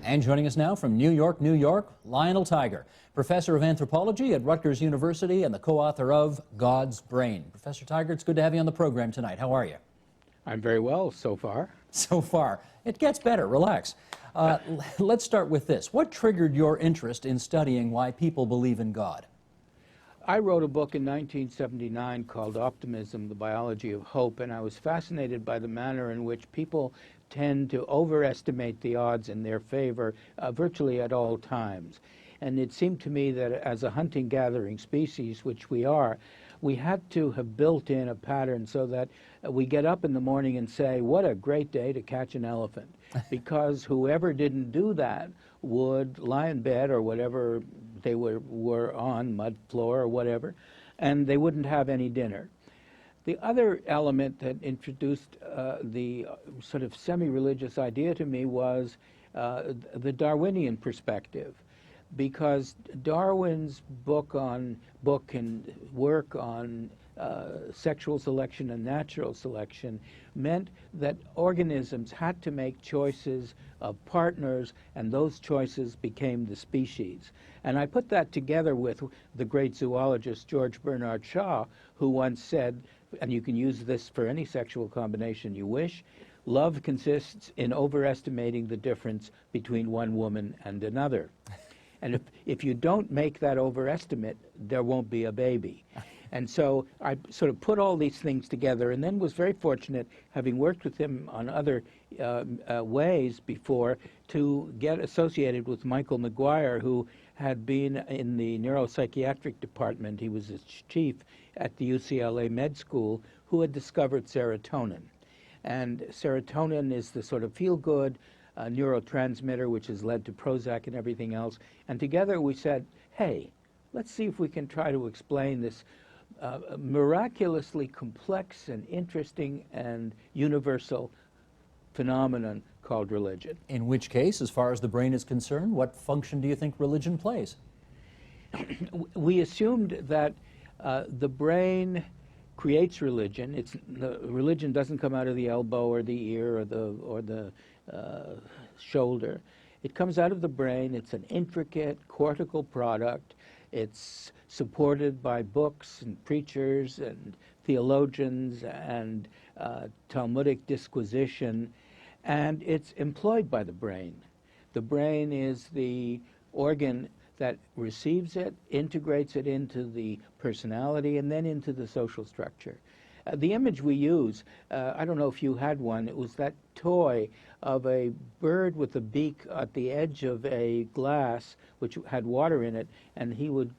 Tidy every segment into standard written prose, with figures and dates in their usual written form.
And joining us now from New York, New York, Lionel Tiger, professor of anthropology at Rutgers University and the co-author of God's Brain. Professor Tiger, it's good to have you on the program tonight. How are you? I'm very well so far. So far. It gets better. Relax. Let's start with this. What triggered your interest in studying why people believe in God? I wrote a book in 1979 called Optimism, the Biology of Hope, and I was fascinated by the manner in which people tend to overestimate the odds in their favor virtually at all times. And it seemed to me that as a hunting-gathering species, which we are, we had to have built in a pattern so that we get up in the morning and say, what a great day to catch an elephant, because whoever didn't do that would lie in bed or whatever they were on, mud floor or whatever, and they wouldn't have any dinner. The other element that introduced the sort of semi-religious idea to me was the Darwinian perspective, because Darwin's book and work on sexual selection and natural selection meant that organisms had to make choices of partners, and those choices became the species. And I put that together with the great zoologist George Bernard Shaw, who once said, and you can use this for any sexual combination you wish, love consists in overestimating the difference between one woman and another. And if you don't make that overestimate, there won't be a baby. And so I sort of put all these things together, and then was very fortunate, having worked with him on other ways before, to get associated with Michael McGuire, who had been in the neuropsychiatric department. He was its chief at the UCLA Med School, who had discovered serotonin. And serotonin is the sort of feel-good neurotransmitter which has led to Prozac and everything else. And together we said, hey, let's see if we can try to explain this miraculously complex and interesting and universal phenomenon called religion. In which case, as far as the brain is concerned, what function do you think religion plays? We assumed that the brain creates religion. Religion doesn't come out of the elbow or the ear or the shoulder. It comes out of the brain. It's an intricate cortical product. It's supported by books and preachers and theologians and Talmudic disquisition, and it's employed by the brain. The brain is the organ that receives it, integrates it into the personality, and then into the social structure. The image we use, I don't know if you had one, it was that toy of a bird with a beak at the edge of a glass which had water in it, and he would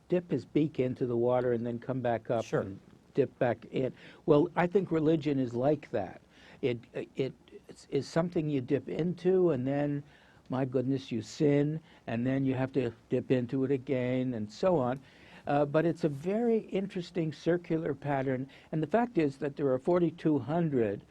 dip his beak into the water and then come back up and dip back in. Well, I think religion is like that. It is something you dip into, and then, my goodness, you sin, and then you have to dip into it again, and so on. But it's a very interesting circular pattern, and the fact is that there are 4,200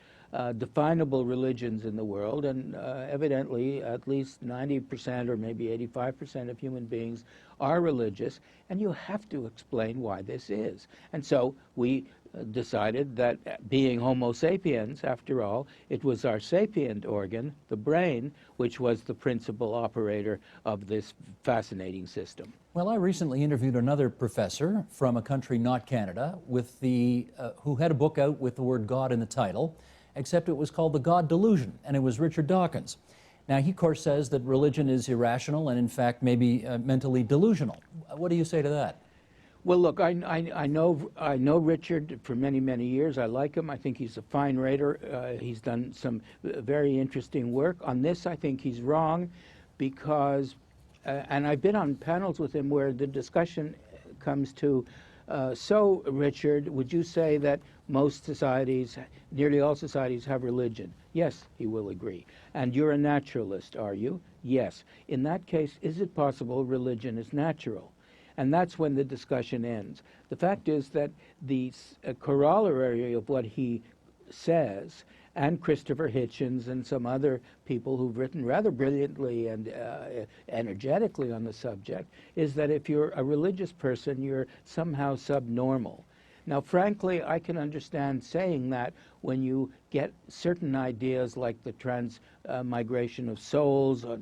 definable religions in the world, and evidently at least 90% or maybe 85% of human beings are religious, and you have to explain why this is. And so we decided that being Homo sapiens, after all, it was our sapient organ, the brain, which was the principal operator of this fascinating system. Well, I recently interviewed another professor from a country not Canada with who had a book out with the word God in the title, except it was called The God Delusion, and it was Richard Dawkins. Now, he, of course, says that religion is irrational and, in fact, maybe mentally delusional. What do you say to that? Well, look, I know Richard for many, many years. I like him. I think he's a fine writer. He's done some very interesting work. On this, I think he's wrong because, and I've been on panels with him where the discussion comes to, so, Richard, would you say that most societies, nearly all societies, have religion? Yes, he will agree. And you're a naturalist, are you? Yes. In that case, is it possible religion is natural? And that's when the discussion ends. The fact is that the corollary of what he says, and Christopher Hitchens and some other people who've written rather brilliantly and energetically on the subject, is that if you're a religious person, you're somehow subnormal. Now, frankly, I can understand saying that when you get certain ideas like the transmigration of souls, or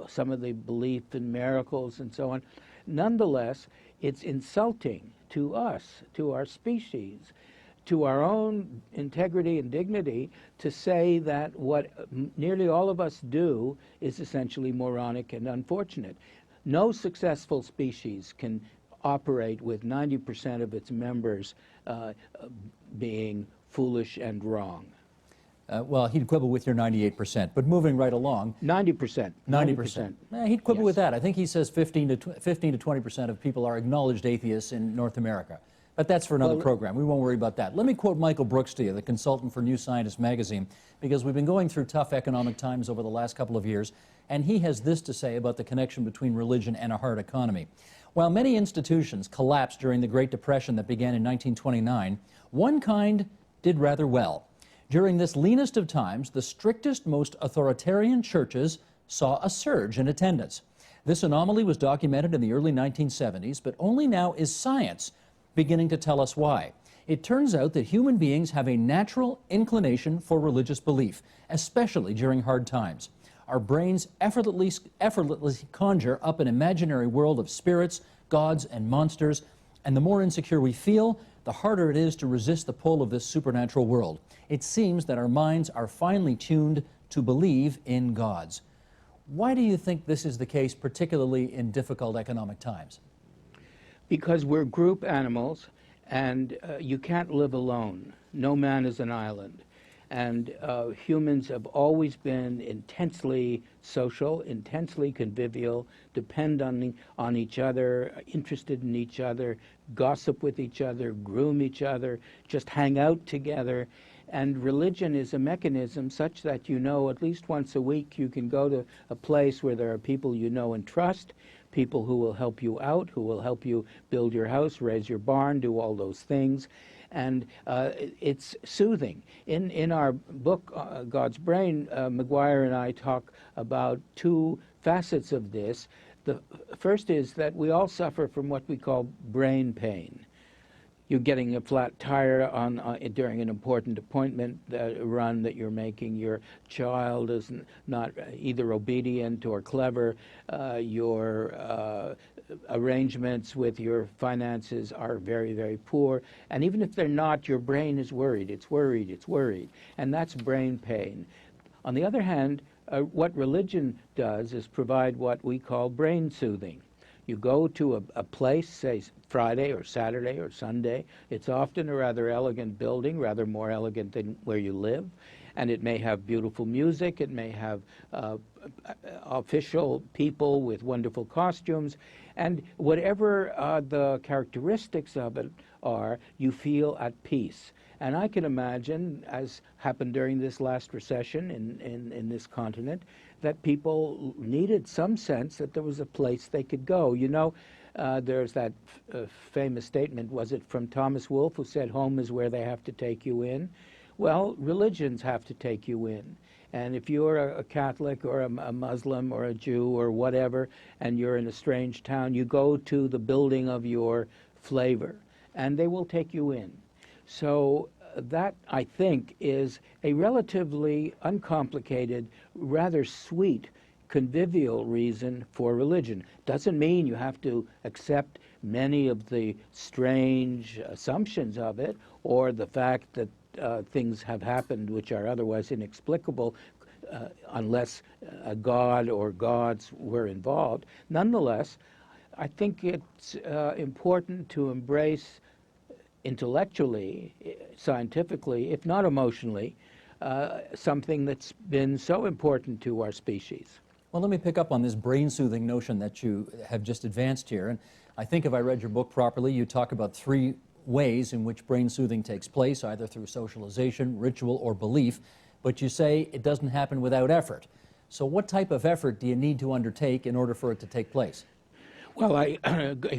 some of the belief in miracles and so on. Nonetheless, it's insulting to us, to our species, to our own integrity and dignity, to say that what nearly all of us do is essentially moronic and unfortunate. No successful species can operate with 90% of its members being foolish and wrong. Well, he'd quibble with your 98%, but moving right along. 90%. 90%. He'd quibble Yes. with that. I think he says 15 to 20% of people are acknowledged atheists in North America. But that's for another program. We won't worry about that. Let me quote Michael Brooks to you, the consultant for New Scientist magazine, because we've been going through tough economic times over the last couple of years, and he has this to say about the connection between religion and a hard economy. While many institutions collapsed during the Great Depression that began in 1929, one kind did rather well. During this leanest of times, the strictest, most authoritarian churches saw a surge in attendance. This anomaly was documented in the early 1970s, but only now is science beginning to tell us why. It turns out that human beings have a natural inclination for religious belief, especially during hard times. Our brains effortlessly conjure up an imaginary world of spirits, gods, and monsters, and the more insecure we feel, the harder it is to resist the pull of this supernatural world. It seems that our minds are finely tuned to believe in gods. Why do you think this is the case, particularly in difficult economic times? Because we're group animals, and you can't live alone. No man is an island. And humans have always been intensely social, intensely convivial, depend on each other, interested in each other, gossip with each other, groom each other, just hang out together. And religion is a mechanism such that you know at least once a week you can go to a place where there are people you know and trust, people who will help you out, who will help you build your house, raise your barn, do all those things. And it's soothing. In our book, God's Brain, McGuire and I talk about two facets of this. The first is that we all suffer from what we call brain pain. You're getting a flat tire during an important appointment run that you're making. Your child is not either obedient or clever. Your arrangements with your finances are very, very poor. And even if they're not, your brain is worried. It's worried. It's worried. And that's brain pain. On the other hand, what religion does is provide what we call brain soothing. You go to a place, say Friday or Saturday or Sunday. It's often a rather elegant building, rather more elegant than where you live. And it may have beautiful music. It may have official people with wonderful costumes. And whatever the characteristics of it are, you feel at peace. And I can imagine, as happened during this last recession in this continent, that people needed some sense that there was a place they could go. You know, there's that famous statement, was it from Thomas Wolfe, who said, home is where they have to take you in? Well, religions have to take you in. And if you're a Catholic or a Muslim or a Jew or whatever, and you're in a strange town, you go to the building of your flavor, and they will take you in. So that, I think, is a relatively uncomplicated, rather sweet, convivial reason for religion. Doesn't mean you have to accept many of the strange assumptions of it, or the fact that things have happened which are otherwise inexplicable unless a god or gods were involved. Nonetheless, I think it's important to embrace intellectually, scientifically, if not emotionally, something that's been so important to our species. Well, let me pick up on this brain-soothing notion that you have just advanced here. And I think if I read your book properly, you talk about three ways in which brain-soothing takes place, either through socialization, ritual, or belief. But you say it doesn't happen without effort. So what type of effort do you need to undertake in order for it to take place? Well, you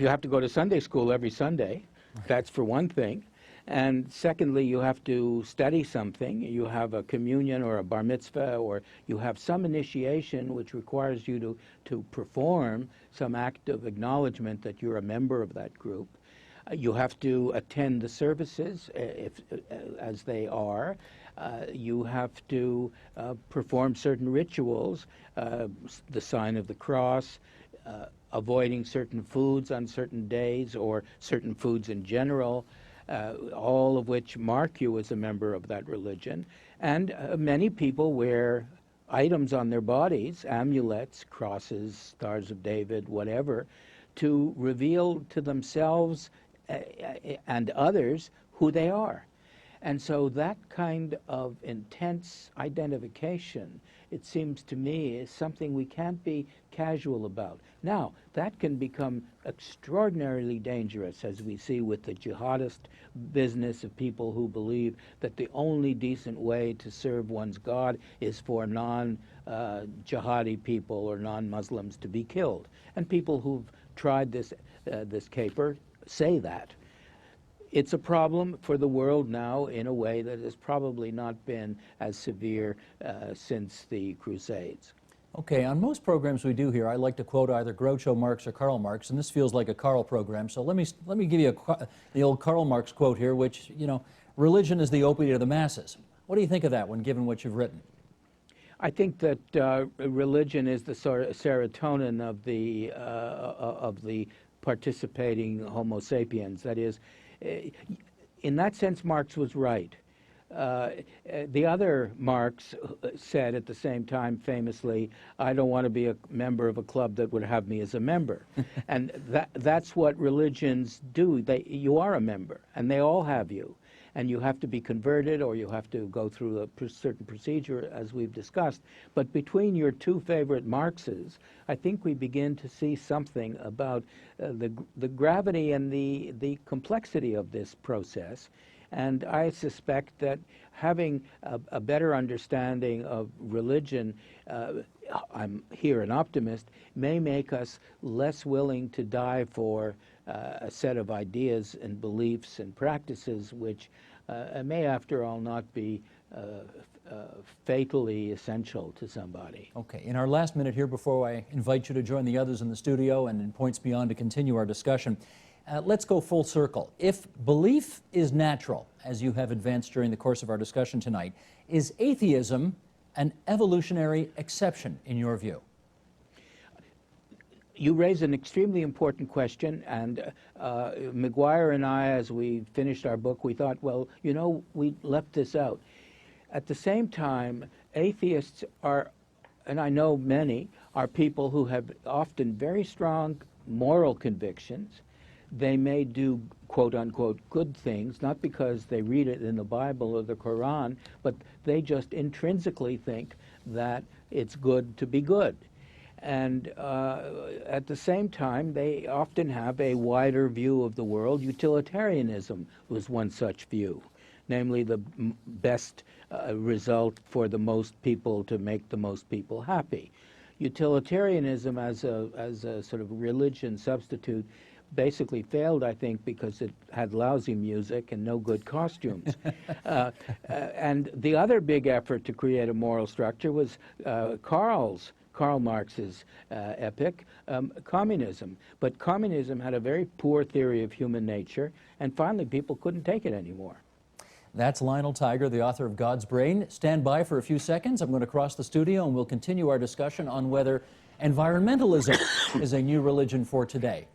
have to go to Sunday school every Sunday. That's for one thing. And secondly, you have to study something. You have a communion or a bar mitzvah, or you have some initiation which requires you to perform some act of acknowledgement that you're a member of that group. You have to attend the services as they are. You have to perform certain rituals, the sign of the cross, avoiding certain foods on certain days or certain foods in general, all of which mark you as a member of that religion. And many people wear items on their bodies, amulets, crosses, stars of David, whatever, to reveal to themselves and others who they are. And so that kind of intense identification, it seems to me, is something we can't be casual about. Now, that can become extraordinarily dangerous, as we see with the jihadist business of people who believe that the only decent way to serve one's God is for non-jihadi people or non-Muslims to be killed. And people who've tried this caper say that. It's a problem for the world now in a way that has probably not been as severe since the Crusades. Okay, on most programs we do here, I like to quote either Groucho Marx or Karl Marx, and this feels like a Karl program, so let me give you the old Karl Marx quote here, which, you know, religion is the opiate of the masses. What do you think of that one, given what you've written? I think that religion is the serotonin of the participating Homo sapiens. That is, in that sense, Marx was right. The other Marx said at the same time famously, I don't want to be a member of a club that would have me as a member. And that's what religions do. You are a member, and they all have you. And you have to be converted, or you have to go through a certain procedure, as we've discussed. But between your two favorite Marxes, I think we begin to see something about the gravity and the complexity of this process. And I suspect that having a better understanding of religion, I'm here an optimist, may make us less willing to die for a set of ideas and beliefs and practices which may, after all, not be fatally essential to somebody. Okay, in our last minute here before I invite you to join the others in the studio and in Points Beyond to continue our discussion, let's go full circle. If belief is natural, as you have advanced during the course of our discussion tonight, is atheism an evolutionary exception in your view? You raise an extremely important question, and McGuire and I, as we finished our book, we thought, well, you know, we left this out. At the same time, atheists are, and I know many, are people who have often very strong moral convictions. They may do, quote unquote, good things, not because they read it in the Bible or the Quran, but they just intrinsically think that it's good to be good. And at the same time, they often have a wider view of the world. Utilitarianism was one such view, namely the best result for the most people to make the most people happy. Utilitarianism as a sort of religion substitute basically failed, I think, because it had lousy music and no good costumes. And the other big effort to create a moral structure was Karl Marx's epic, communism. But communism had a very poor theory of human nature, and finally people couldn't take it anymore. That's Lionel Tiger, the author of God's Brain. Stand by for a few seconds. I'm going to cross the studio and we'll continue our discussion on whether environmentalism is a new religion for today.